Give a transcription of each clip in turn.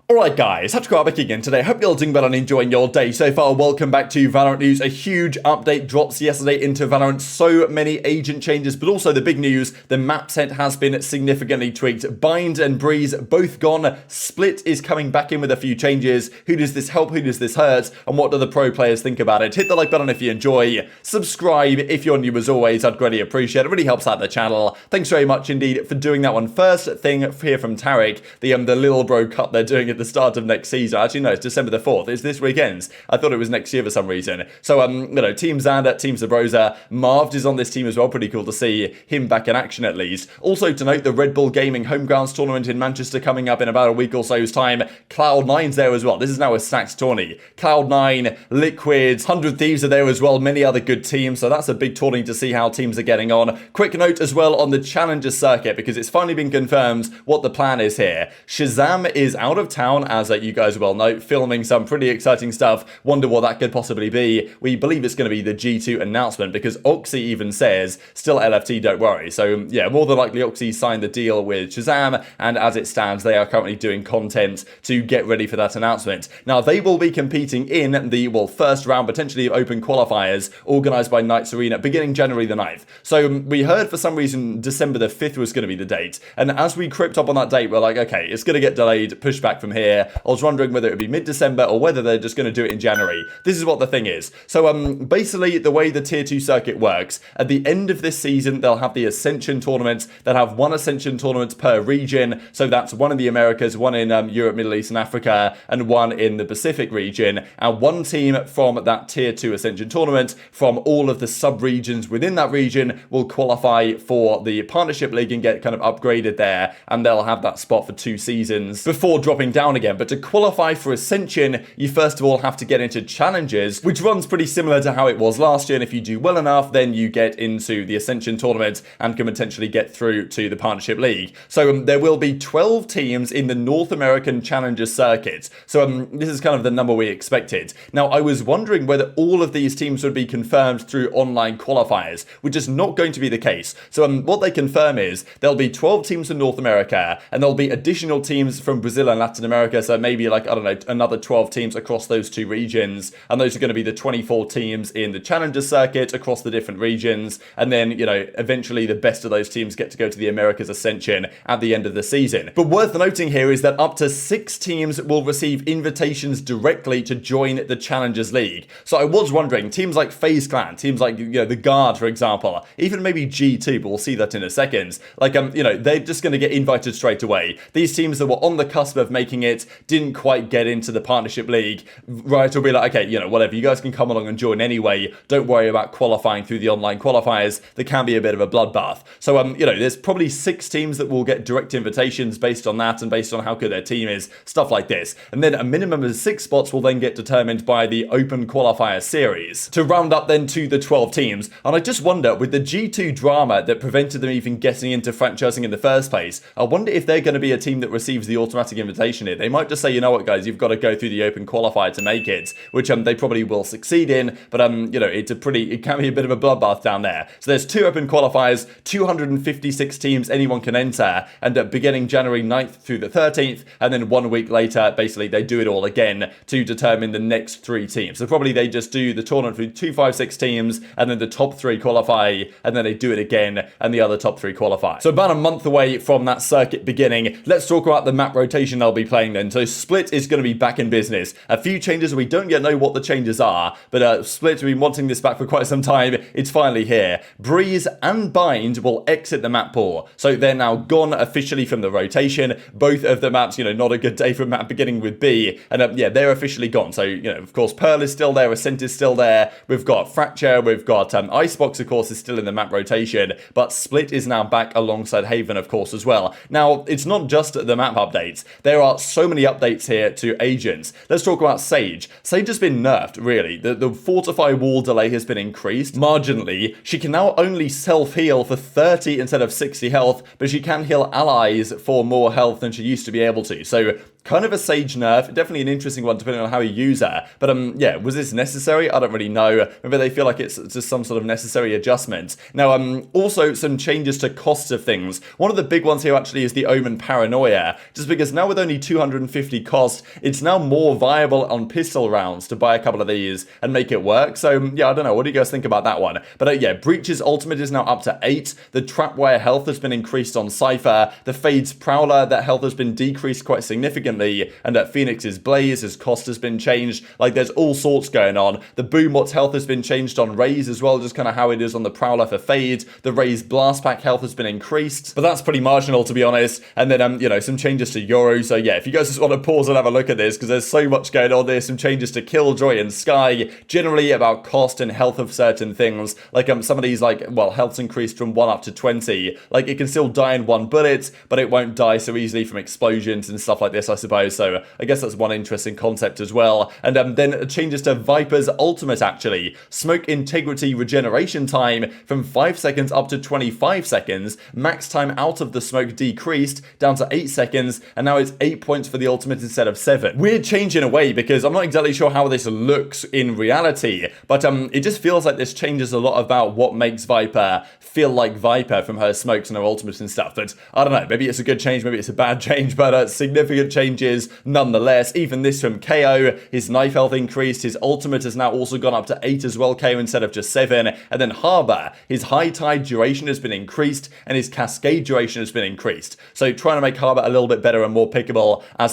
Alright guys, TacticalRab back again today. Hope you're all doing well and enjoying your day so far. Welcome back to Valorant News. A huge update drops yesterday into Valorant. So many agent changes, but also the big news, the map set has been significantly tweaked. Bind and Breeze both gone. Split is coming back in with a few changes. Who does this help? Who does this hurt? And what do the pro players think about it? Hit the like button if you enjoy. Subscribe if you're new as always. I'd greatly appreciate it. It really helps out the channel. Thanks very much indeed for doing that one. First thing here from Tarek, the little bro cut they're doing at the start of next season. Actually, no, it's December the 4th. It's this weekend. I thought it was next year for some reason. So, Team Xander, Team Zabroza, Marved is on this team as well. Pretty cool to see him back in action at least. Also to note, the Red Bull Gaming Homegrounds tournament in Manchester coming up in about a week or so's time. Cloud9's there as well. This is now a stacked tourney. Cloud9, Liquid, 100 Thieves are there as well. Many other good teams. So that's a big tourney to see how teams are getting on. Quick note as well on the Challenger circuit, because it's finally been confirmed what the plan is here. ShahZaM is out of town, as you guys well know, filming some pretty exciting stuff. Wonder what that could possibly be. We believe it's going to be the G2 announcement, because Oxy even says, still LFT, don't worry. So yeah, more than likely Oxy signed the deal with ShahZaM, and as it stands, they are currently doing content to get ready for that announcement. Now, they will be competing in the, first round, potentially open qualifiers, organised by Knights Arena, beginning January the 9th. So we heard for some reason December the 5th was going to be the date, and as we crept up on that date, we're like, okay, it's going to get delayed, pushed back from here. I was wondering whether it would be mid-December or whether they're just going to do it in January. This is what the thing is. So basically, the way the Tier 2 circuit works, at the end of this season, they'll have the Ascension tournaments. They'll have one Ascension tournament per region. So that's one in the Americas, one in Europe, Middle East and Africa, and one in the Pacific region. And one team from that Tier 2 Ascension tournament from all of the sub-regions within that region will qualify for the Partnership League and get kind of upgraded there. And they'll have that spot for 2 seasons before dropping down again. But to qualify for Ascension, you first of all have to get into Challenges, which runs pretty similar to how it was last year. And if you do well enough, then you get into the Ascension tournament and can potentially get through to the Partnership League. So there will be 12 teams in the North American Challenger circuit. So this is kind of the number we expected. Now, I was wondering whether all of these teams would be confirmed through online qualifiers, which is not going to be the case. So what they confirm is there'll be 12 teams in North America, and there'll be additional teams from Brazil and Latin America. So maybe like, I don't know, another 12 teams across those 2 regions. And those are going to be the 24 teams in the Challenger circuit across the different regions. And then, eventually the best of those teams get to go to the Americas Ascension at the end of the season. But worth noting here is that up to 6 teams will receive invitations directly to join the Challengers League. So I was wondering, teams like FaZe Clan, teams like, the Guard, for example, even maybe G2, but we'll see that in a second. Like, they're just going to get invited straight away. These teams that were on the cusp of making it didn't quite get into the Partnership League, right? Will be like, okay, whatever, you guys can come along and join anyway. Don't worry about qualifying through the online qualifiers. There can be a bit of a bloodbath. So, there's probably 6 teams that will get direct invitations based on that and based on how good their team is, stuff like this. And then a minimum of 6 spots will then get determined by the open qualifier series to round up then to the 12 teams. And I just wonder, with the G2 drama that prevented them even getting into franchising in the first place, I wonder if they're going to be a team that receives the automatic invitation here. They might just say, you know what, guys, you've got to go through the open qualifier to make it, which they probably will succeed in. But it can be a bit of a bloodbath down there. So there's 2 open qualifiers, 256 teams anyone can enter, and beginning January 9th through the 13th, and then 1 week later, basically they do it all again to determine the next 3 teams. So probably they just do the tournament with 2, 5, 6 teams, and then the top 3 qualify, and then they do it again, and the other top 3 qualify. So about a month away from that circuit beginning. Let's talk about the map rotation they'll be playing then. So Split is going to be back in business. A few changes, we don't yet know what the changes are, but Split, we've been wanting this back for quite some time. It's finally here. Breeze and Bind will exit the map pool. So they're now gone officially from the rotation. Both of the maps, not a good day for a map beginning with B. And they're officially gone. So, of course, Pearl is still there, Ascent is still there. We've got Fracture, we've got Icebox, of course, is still in the map rotation. But Split is now back alongside Haven, of course, as well. Now, it's not just the map updates. There are so many updates here to agents. Let's talk about Sage. Sage has been nerfed, really. The Fortify wall delay has been increased marginally. She can now only self-heal for 30 instead of 60 health, but she can heal allies for more health than she used to be able to. So kind of a sage nerf, definitely an interesting one depending on how you use her. But yeah, was this necessary? I don't really know. Maybe they feel like it's just some sort of necessary adjustment. Now, also some changes to costs of things. One of the big ones here actually is the Omen Paranoia, just because now with only 250 cost, it's now more viable on pistol rounds to buy a couple of these and make it work. So yeah, I don't know. What do you guys think about that one? But yeah, Breach's ultimate is now up to 8. The Trapwire health has been increased on Cypher. The Fade's Prowler, that health has been decreased quite significantly. And at Phoenix's Blaze, his cost has been changed. Like, there's all sorts going on. The Boomwat's health has been changed on Raze as well, just kind of how it is on the Prowler for Fade. The Raze Blast Pack health has been increased, but that's pretty marginal, to be honest. And then, you know, some changes to Yoru. So yeah, if you guys just want to pause and have a look at this, because there's so much going on there. Some changes to Killjoy and Sky, generally about cost and health of certain things. Like, some of these, like, well, health's increased from 1 up to 20. Like, it can still die in 1 bullet, but it won't die so easily from explosions and stuff like this, I suppose. So I guess that's one interesting concept as well. And then changes to Viper's ultimate, actually. Smoke integrity regeneration time from 5 seconds up to 25 seconds. Max time out of the smoke decreased down to 8 seconds, and now it's 8 points for the ultimate instead of 7. Weird change in a way, because I'm not exactly sure how this looks in reality, but it just feels like this changes a lot about what makes Viper feel like Viper from her smokes and her ultimates and stuff. But I don't know, maybe it's a good change, maybe it's a bad change, but significant changes nonetheless. Even this from KO, his knife health increased, his ultimate has now also gone up to 8 as well, KO instead of just 7. And then Harbor, his high tide duration has been increased, and his cascade duration has been increased. So trying to make Harbor a little bit better and more pickable as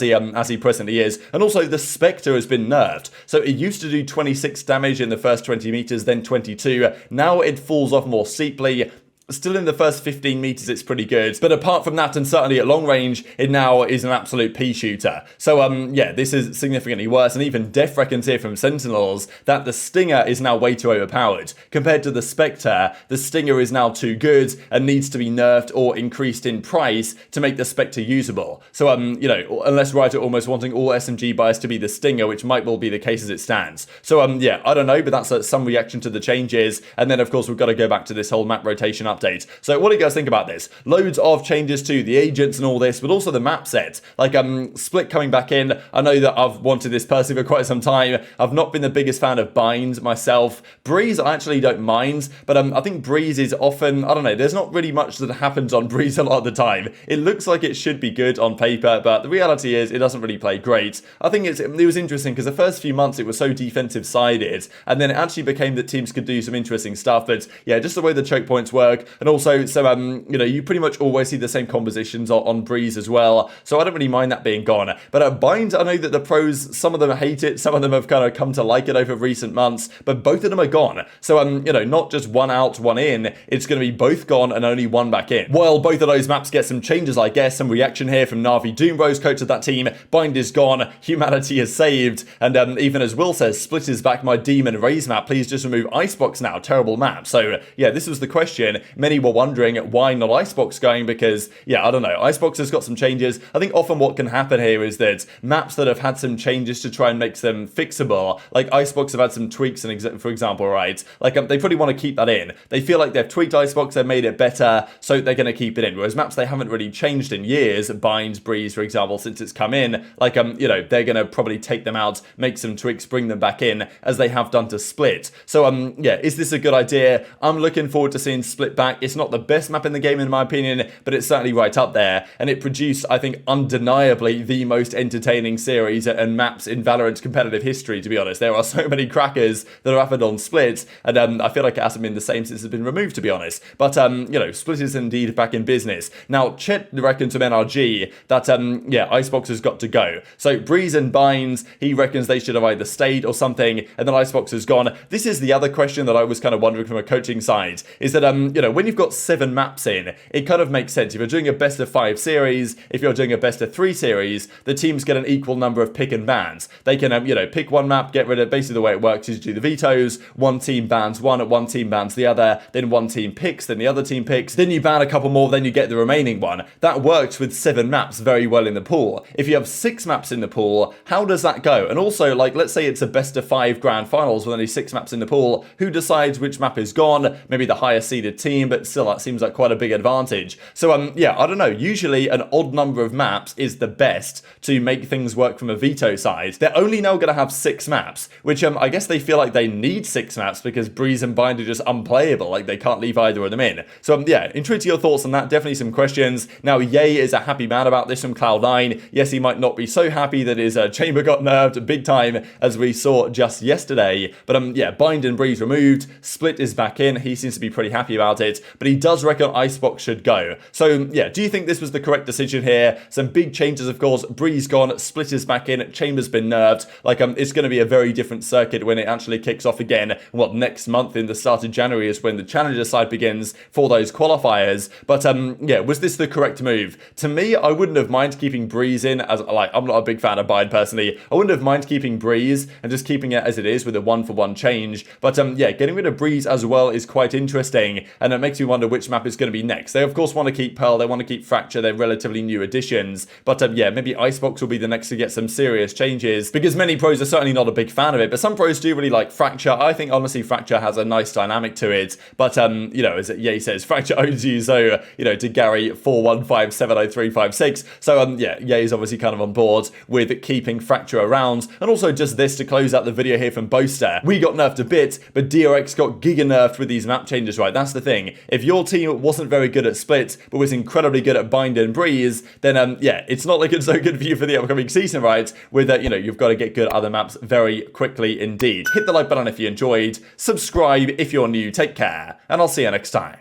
he presently is. And also the Spectre has been nerfed. So it used to do 26 damage in the first 20 meters, then 22. Now it falls off more steeply. Still in the first 15 meters, it's pretty good. But apart from that, and certainly at long range, it now is an absolute pea shooter. So, yeah, this is significantly worse. And even Dephh reckons here from Sentinels that the Stinger is now way too overpowered. Compared to the Spectre, the Stinger is now too good and needs to be nerfed or increased in price to make the Spectre usable. So, you know, unless Riot are almost wanting all SMG buys to be the Stinger, which might well be the case as it stands. So, yeah, I don't know, but that's some reaction to the changes. And then, of course, we've got to go back to this whole map rotation update. So what do you guys think about this? Loads of changes to the agents and all this, but also the map set. Like, Split coming back in. I know that I've wanted this personally for quite some time. I've not been the biggest fan of Binds myself. Breeze, I actually don't mind, but I think Breeze is often, I don't know, there's not really much that happens on Breeze a lot of the time. It looks like it should be good on paper, but the reality is it doesn't really play great. I think it was interesting because the first few months it was so defensive sided, and then it actually became that teams could do some interesting stuff. But yeah, just the way the choke points work. And also, so, you know, you pretty much always see the same compositions on Breeze as well. So I don't really mind that being gone. But at Bind, I know that the pros, some of them hate it. Some of them have kind of come to like it over recent months. But both of them are gone. So, you know, not just one out, one in. It's going to be both gone and only one back in. While both of those maps get some changes, I guess. Some reaction here from Na'Vi Doombros, coach of that team. Bind is gone. Humanity is saved. And even as Will says, Split is back. My Demon Raze map. Please just remove Icebox now. Terrible map. So, yeah, this was the question. Many were wondering why not Icebox going, because, yeah, I don't know. Icebox has got some changes. I think often what can happen here is that maps that have had some changes to try and make them fixable, like Icebox have had some tweaks, for example, right? Like, they probably want to keep that in. They feel like they've tweaked Icebox, they've made it better, so they're going to keep it in. Whereas maps they haven't really changed in years, Bind, Breeze, for example, since it's come in, like, you know, they're going to probably take them out, make some tweaks, bring them back in, as they have done to Split. So, yeah, is this a good idea? I'm looking forward to seeing Split back. It's not the best map in the game in my opinion, but it's certainly right up there, and it produced, I think, undeniably the most entertaining series and maps in Valorant's competitive history, to be honest. There are so many crackers that have happened on Split, and I feel like it hasn't been the same since it's been removed, to be honest. But, you know, Split is indeed back in business. Now, Chet reckons from NRG that, yeah, Icebox has got to go. So, Breeze and Binds, he reckons they should have either stayed or something, and then Icebox has gone. This is the other question that I was kind of wondering from a coaching side, is that, you know, when you've got 7 maps in, it kind of makes sense. If you're doing a best of 5 series, if you're doing a best of 3 series, the teams get an equal number of pick and bans. They can, you know, pick one map, get rid of, basically the way it works is you do the vetoes, one team bans one team bans the other, then one team picks, then the other team picks, then you ban a couple more, then you get the remaining one. That works with 7 maps very well in the pool. If you have 6 maps in the pool, how does that go? And also, like, let's say it's a best of 5 grand finals with only 6 maps in the pool, who decides which map is gone? Maybe the higher seeded team. team, but still, that seems like quite a big advantage. So, yeah, I don't know. Usually, an odd number of maps is the best to make things work from a veto side. They're only now going to have 6 maps, which I guess they feel like they need 6 maps because Breeze and Bind are just unplayable. Like, they can't leave either of them in. So, yeah, intrigued to your thoughts on that. Definitely some questions. Now, Ye is a happy man about this from Cloud9. Yes, he might not be so happy that his chamber got nerfed big time, as we saw just yesterday. But, yeah, Bind and Breeze removed. Split is back in. He seems to be pretty happy about it. But he does reckon Icebox should go. So, yeah, do you think this was the correct decision here? Some big changes, of course. Breeze gone. Split is back in. Chamber's been nerfed. Like, it's going to be a very different circuit when it actually kicks off again. What, next month in the start of January is when the Challenger side begins for those qualifiers. But, yeah, was this the correct move? To me, I wouldn't have minded keeping Breeze in, as, like, I'm not a big fan of Bind personally. I wouldn't have minded keeping Breeze and just keeping it as it is with a 1-for-1 change. But, yeah, getting rid of Breeze as well is quite interesting, and it makes me wonder which map is going to be next. They, of course, want to keep Pearl, they want to keep Fracture, they're relatively new additions. But, yeah, maybe Icebox will be the next to get some serious changes, because many pros are certainly not a big fan of it, but some pros do really like Fracture. I think, honestly, Fracture has a nice dynamic to it. But, you know, as Ye says, Fracture owns you, so, you know, to Gary 415700356. So, yeah, Ye is obviously kind of on board with keeping Fracture around. And also just this to close out the video here from Boaster. We got nerfed a bit, but DRX got giga nerfed with these map changes, right? That's the thing. If your team wasn't very good at Split, but was incredibly good at Bind and Breeze, then, yeah, it's not looking so good for you for the upcoming season, right? With, you know, you've got to get good at other maps very quickly indeed. Hit the like button if you enjoyed, subscribe if you're new, take care, and I'll see you next time.